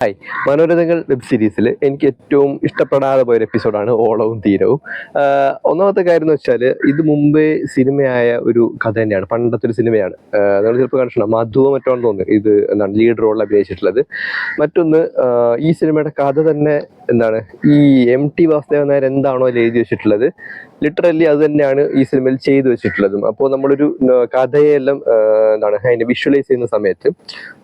Hi. മനോരഥങ്ങൾ web സീരീസിൽ എനിക്ക് ഏറ്റവും ഇഷ്ടപ്പെടാതെ പോയൊരു എപ്പിസോഡാണ് ഓളവും തീരവും. ഒന്നാമത്തെ കാര്യം എന്ന് വെച്ചാൽ ഇത് മുമ്പേ സിനിമയായ ഒരു കഥ തന്നെയാണ്, പണ്ടത്തെ ഒരു സിനിമയാണ്. നിങ്ങൾ ചിലപ്പോൾ കണ്ടിട്ടുണ്ടാവും, മധുവോ മറ്റോന്ന് തോന്നുന്നു ഇത് എന്താണ് ലീഡ് റോളിൽ അഭിനയിച്ചിട്ടുള്ളത്. മറ്റൊന്ന്, ഈ സിനിമയുടെ കഥ തന്നെ എന്താണ്, ഈ MT വാസുദേവൻ നായർ എന്താണോ അതിൽ എഴുതി വെച്ചിട്ടുള്ളത് ലിറ്ററലി അത് തന്നെയാണ് ഈ സിനിമയിൽ ചെയ്തു വെച്ചിട്ടുള്ളതും. അപ്പോൾ നമ്മളൊരു കഥയെല്ലാം എന്താണ് അതിനെ വിഷ്വലൈസ് ചെയ്യുന്ന സമയത്ത്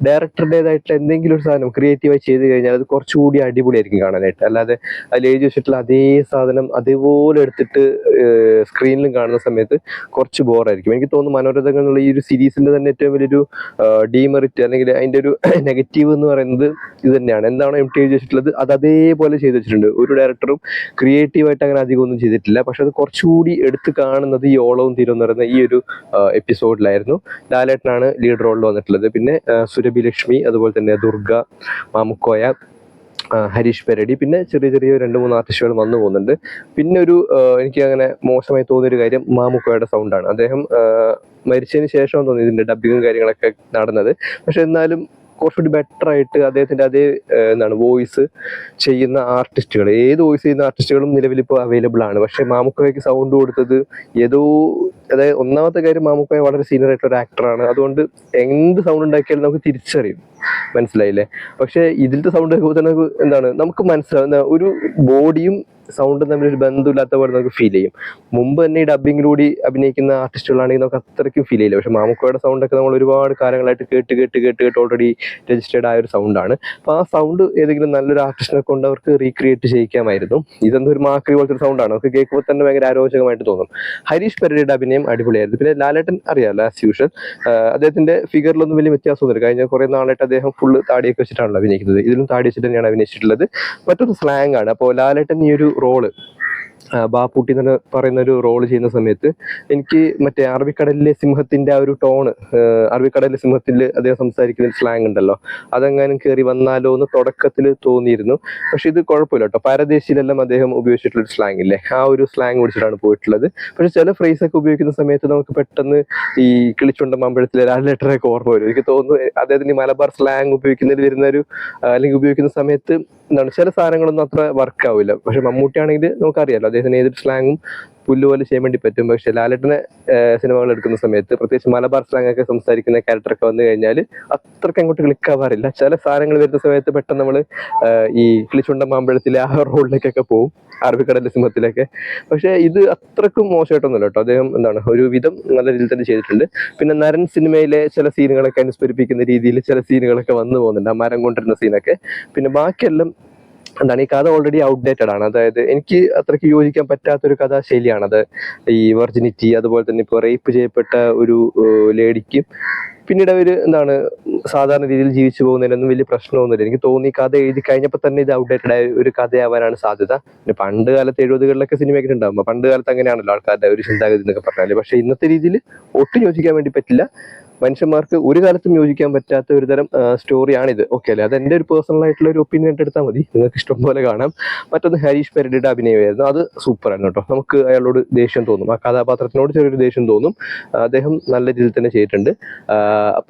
ഡയറക്ടറുടേതായിട്ടുള്ള എന്തെങ്കിലും ഒരു സാധനം ക്രിയേറ്റീവായി ചെയ്ത് കഴിഞ്ഞാൽ അത് കുറച്ചുകൂടി അടിപൊളിയായിരിക്കും കാണാനായിട്ട്. അല്ലാതെ അതിൽ എഴുതി വെച്ചിട്ടുള്ള അതേ സാധനം അതേപോലെ എടുത്തിട്ട് സ്ക്രീനിലും കാണുന്ന സമയത്ത് കുറച്ച് ബോറായിരിക്കും. എനിക്ക് തോന്നുന്നു മനോരഥങ്ങൾ എന്നുള്ള ഈ ഒരു സീരീസിന്റെ തന്നെ ഏറ്റവും വലിയൊരു ഡീമെറിറ്റ് അല്ലെങ്കിൽ അതിന്റെ ഒരു നെഗറ്റീവ് എന്ന് പറയുന്നത് ഇത് തന്നെയാണ്. എന്താണോ MT എഴുതി വെച്ചിട്ടുള്ളത് അത് അതേപോലെ ചെയ്തു വെച്ചിട്ടുണ്ട്. ഒരു ഡയറക്ടറും ക്രിയേറ്റീവായിട്ട് അങ്ങനെ അധികം ഒന്നും ചെയ്തിട്ടില്ല. പക്ഷെ അത് കുറച്ചുകൂടി എടുത്ത് കാണുന്നത് ഈ ഓളവും തീരവും എന്ന് പറയുന്ന ഈ ഒരു എപ്പിസോഡിലായിരുന്നു. ലാലേട്ടനാണ് ലീഡ് റോളിൽ വന്നിട്ടുള്ളത്. പിന്നെ സുരഭി ലക്ഷ്മി, അതുപോലെ തന്നെ ദുർഗ, മാമുക്കോയ, ഹരീഷ് പെരടി, പിന്നെ ചെറിയ ചെറിയ 2-3 ആർട്ടിസ്റ്റുകൾ വന്നു പോകുന്നുണ്ട്. പിന്നെ ഒരു എനിക്ക് അങ്ങനെ മോശമായി തോന്നിയൊരു കാര്യം മാമുക്കോയുടെ സൗണ്ടാണ്. അദ്ദേഹം മരിച്ചതിന് ശേഷം തോന്നി ഇതിന്റെ ഡബിങ്ങും കാര്യങ്ങളൊക്കെ നടന്നത്. പക്ഷെ എന്നാലും കുറച്ചുകൂടി ബെറ്റർ ആയിട്ട് അദ്ദേഹത്തിന്റെ അതേ എന്താണ് വോയിസ് ചെയ്യുന്ന ആർട്ടിസ്റ്റുകൾ, ഏത് വോയിസ് ചെയ്യുന്ന ആർട്ടിസ്റ്റുകളും നിലവിൽ ഇപ്പോൾ അവൈലബിൾ ആണ്. പക്ഷെ മാമുക്കോയ്ക്ക് സൗണ്ട് കൊടുത്തത് ഏതോ, അതായത് ഒന്നാമത്തെ കാര്യം മാമുക്കോയ വളരെ സീനിയർ ആയിട്ടുള്ള ഒരു ആക്ടറാണ്. അതുകൊണ്ട് എന്ത് സൗണ്ട് ഉണ്ടാക്കിയാലും നമുക്ക് തിരിച്ചറിയും, മനസ്സിലായില്ലേ? പക്ഷെ ഇതിലത്തെ സൗണ്ട് കേൾക്കുമ്പോൾ തന്നെ എന്താണ് നമുക്ക് മനസ്സിലാവുന്ന ഒരു ബോഡിയും സൗണ്ടും തമ്മിൽ ഒരു ബന്ധമില്ലാത്ത പോലെ നമുക്ക് ഫീൽ ചെയ്യും. മുമ്പ് തന്നെ ഈ ഡബിങ്ങിലൂടെ അഭിനയിക്കുന്ന ആർട്ടിസ്റ്റുകളാണെങ്കിൽ നമുക്ക് അത്രയ്ക്കും ഫീൽ ചെയ്യില്ല. പക്ഷെ മാമുക്കോയുടെ സൗണ്ടൊക്കെ നമ്മൾ ഒരുപാട് കാലങ്ങളായിട്ട് കേട്ട് ഓൾറെഡി രജിസ്റ്റേർഡ് ആയ ഒരു സൗണ്ടാണ്. അപ്പോൾ ആ സൗണ്ട് ഏതെങ്കിലും നല്ലൊരു ആർട്ടിസ്റ്റിനെ കൊണ്ട് അവർക്ക് റീക്രിയേറ്റ് ചെയ്യിക്കാമായിരുന്നു. ഇതൊന്നും ഒരു മാക്രി പോലത്തെ ഒരു സൗണ്ടാണ്, നമുക്ക് കേൾക്കുമ്പോൾ തന്നെ ഭയങ്കര അരോചകമായിട്ട് തോന്നും. ഹരീഷ് പെരടിയുടെ അഭിനയം അടിപൊളിയായിരുന്നു. പിന്നെ ലാലേട്ടൻ അറിയാമല്ലോ, ആസ് യൂഷ്വൽ അദ്ദേഹത്തിന്റെ ഫിഗറിലൊന്നും വലിയ വ്യത്യാസമൊന്നുമില്ല. കഴിഞ്ഞ കുറെ നാളായിട്ട് അദ്ദേഹം ഫുള്ള് താടിയൊക്കെ വെച്ചിട്ടാണല്ലോ അഭിനയിക്കുന്നത്. ഇതിലും താടി വെച്ചിട്ട് തന്നെയാണ് അഭിനയിച്ചിട്ടുള്ളത്. മറ്റൊരു സ്ലാങ് ആണ്. അപ്പോൾ ലാലേട്ടൻ ഈ ഒരു റോള്, ബാപ്പൂട്ടി എന്ന് പറയുന്ന ഒരു റോള് ചെയ്യുന്ന സമയത്ത് എനിക്ക് മറ്റേ അറബിക്കടലിലെ സിംഹത്തിന്റെ ആ ഒരു ടോണ്, അറബിക്കടലിലെ സിംഹത്തിൽ അദ്ദേഹം സംസാരിക്കുന്ന ഒരു സ്ലാങ് ഉണ്ടല്ലോ, അതെങ്ങാനും കയറി വന്നാലോ എന്ന് തുടക്കത്തിൽ തോന്നിയിരുന്നു. പക്ഷെ ഇത് കുഴപ്പമില്ല കേട്ടോ. പരദേശിയിലെല്ലാം അദ്ദേഹം ഉപയോഗിച്ചിട്ടുള്ള ഒരു സ്ലാങ് ഇല്ലേ, ആ ഒരു സ്ലാങ് പിടിച്ചിട്ടാണ് പോയിട്ടുള്ളത്. പക്ഷെ ചില ഫ്രേസ് ഒക്കെ ഉപയോഗിക്കുന്ന സമയത്ത് നമുക്ക് പെട്ടെന്ന് ഈ കിളിച്ചുണ്ട മാമ്പഴത്തിലെ ലാലേട്ടനൊക്കെ ഓർമ്മ വരും. എനിക്ക് തോന്നുന്നു അദ്ദേഹത്തിന് ഈ മലബാർ സ്ലാങ് ഉപയോഗിക്കുന്നതിൽ വരുന്ന ഒരു അല്ലെങ്കിൽ ഉപയോഗിക്കുന്ന സമയത്ത് എന്താണ് ചില സാധനങ്ങളൊന്നും അത്ര വർക്ക് ആവില്ല. പക്ഷെ മമ്മൂട്ടി ആണെങ്കിൽ നമുക്കറിയാലോ അദ്ദേഹത്തിന് ഏതൊരു സ്ലാങ്ങും പുല്ലുപോലെ ചെയ്യാൻ വേണ്ടി പറ്റും. പക്ഷെ ലാലേട്ടനെ സിനിമകൾ എടുക്കുന്ന സമയത്ത് പ്രത്യേകിച്ച് മലബാർ സ്ലാങ് ഒക്കെ സംസാരിക്കുന്ന ക്യാരക്ടറൊക്കെ വന്നു കഴിഞ്ഞാൽ അത്രയ്ക്ക് അങ്ങോട്ട് ക്ലിക്ക് ആവാറില്ല. ചില സാധനങ്ങൾ വരുന്ന സമയത്ത് പെട്ടെന്ന് നമ്മൾ ഈ കിളിച്ചുണ്ടൻ മാമ്പഴത്തിലെ ആ റോളിലേക്കൊക്കെ പോകും, അറബിക്കടലിലെ സിംഹത്തിലൊക്കെ. പക്ഷെ ഇത് അത്രക്കും മോശമായിട്ടൊന്നുമില്ല കേട്ടോ. അദ്ദേഹം എന്താണ് ഒരു വിധം നല്ല രീതിയിൽ തന്നെ ചെയ്തിട്ടുണ്ട്. പിന്നെ നരൻ സിനിമയിലെ ചില സീനുകളൊക്കെ അനുസ്മരിപ്പിക്കുന്ന രീതിയിൽ ചില സീനുകളൊക്കെ വന്നു പോകുന്നുണ്ട്, ആ മരം കൊണ്ടിരുന്ന സീനൊക്കെ. പിന്നെ ബാക്കിയെല്ലാം എന്താണ്, ഈ കഥ ഓൾറെഡി ഔട്ട്ഡേറ്റഡ് ആണ്. അതായത് എനിക്ക് അത്രയ്ക്ക് യോജിക്കാൻ പറ്റാത്തൊരു കഥാശൈലിയാണത്. ഈ വെർജിനിറ്റി, അതുപോലെ തന്നെ ഇപ്പോൾ റേപ്പ് ചെയ്യപ്പെട്ട ഒരു ലേഡിക്ക് പിന്നീട് അവർ എന്താണ് സാധാരണ രീതിയിൽ ജീവിച്ചു പോകുന്നതിനൊന്നും വലിയ പ്രശ്നമൊന്നുമില്ല. എനിക്ക് തോന്നി കഥ എഴുതി കഴിഞ്ഞപ്പോൾ തന്നെ ഇത് ഔട്ട്ഡേറ്റഡ് ആയ ഒരു കഥയാവാനാണ് സാധ്യത. പിന്നെ പണ്ട് കാലത്ത് 70കളിലൊക്കെ സിനിമയൊക്കെ ഉണ്ടാകുമ്പോൾ പണ്ട് കാലത്ത് അങ്ങനെയാണല്ലോ ആൾക്കാരുടെ ഒരു ചിന്താഗതി എന്നൊക്കെ പറഞ്ഞാൽ. പക്ഷെ ഇന്നത്തെ രീതിയിൽ ഒട്ടും യോജിക്കാൻ വേണ്ടി പറ്റില്ല. മനുഷ്യന്മാർക്ക് ഒരു കാലത്തും യോജിക്കാൻ പറ്റാത്ത ഒരു തരം സ്റ്റോറിയാണിത്. ഓക്കെ അല്ലേ? അത് എൻ്റെ ഒരു പേഴ്സണൽ ആയിട്ടുള്ള ഒരു ഒപ്പീനിയൻ ആയിട്ട് എടുത്താൽ മതി, നിങ്ങൾക്ക് ഇഷ്ടം പോലെ കാണാം. മറ്റൊന്ന് ഹരീഷ് പെരടിയുടെ അഭിനയമായിരുന്നു. അത് സൂപ്പറായിരുന്നു കേട്ടോ. നമുക്ക് അയാളോട് ദേഷ്യം തോന്നും, ആ കഥാപാത്രത്തിനോട് ചെറിയൊരു ദേഷ്യം തോന്നും. അദ്ദേഹം നല്ല രീതിയിൽ തന്നെ ചെയ്തിട്ടുണ്ട്.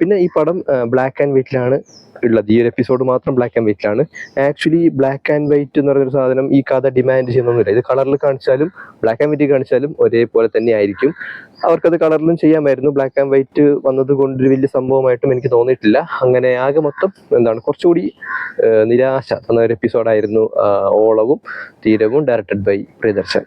പിന്നെ ഈ പടം ബ്ലാക്ക് ആൻഡ് വൈറ്റിലാണ് ഉള്ളത്. ഈ ഒരു എപ്പിസോഡ് മാത്രം ബ്ലാക്ക് ആൻഡ് വൈറ്റിലാണ്. ആക്ച്വലി ബ്ലാക്ക് ആൻഡ് വൈറ്റ് എന്ന് പറയുന്നൊരു സാധനം ഈ കഥ ഡിമാൻഡ് ചെയ്യുന്നൊന്നുമില്ല. ഇത് കളറിൽ കാണിച്ചാലും ബ്ലാക്ക് ആൻഡ് വൈറ്റ് കാണിച്ചാലും ഒരേപോലെ തന്നെ ആയിരിക്കും. അവർക്കത് കളറിലും ചെയ്യാമായിരുന്നു. ബ്ലാക്ക് ആൻഡ് വൈറ്റ് വന്നത് കൊണ്ടൊരു വലിയ സംഭവമായിട്ടും എനിക്ക് തോന്നിയിട്ടില്ല. അങ്ങനെ ആകെ മൊത്തം എന്താണ് കുറച്ചുകൂടി നിരാശ തന്ന ഒരു എപ്പിസോഡായിരുന്നു ഓളവും തീരവും, ഡയറക്റ്റഡ് ബൈ പ്രിയദർശൻ.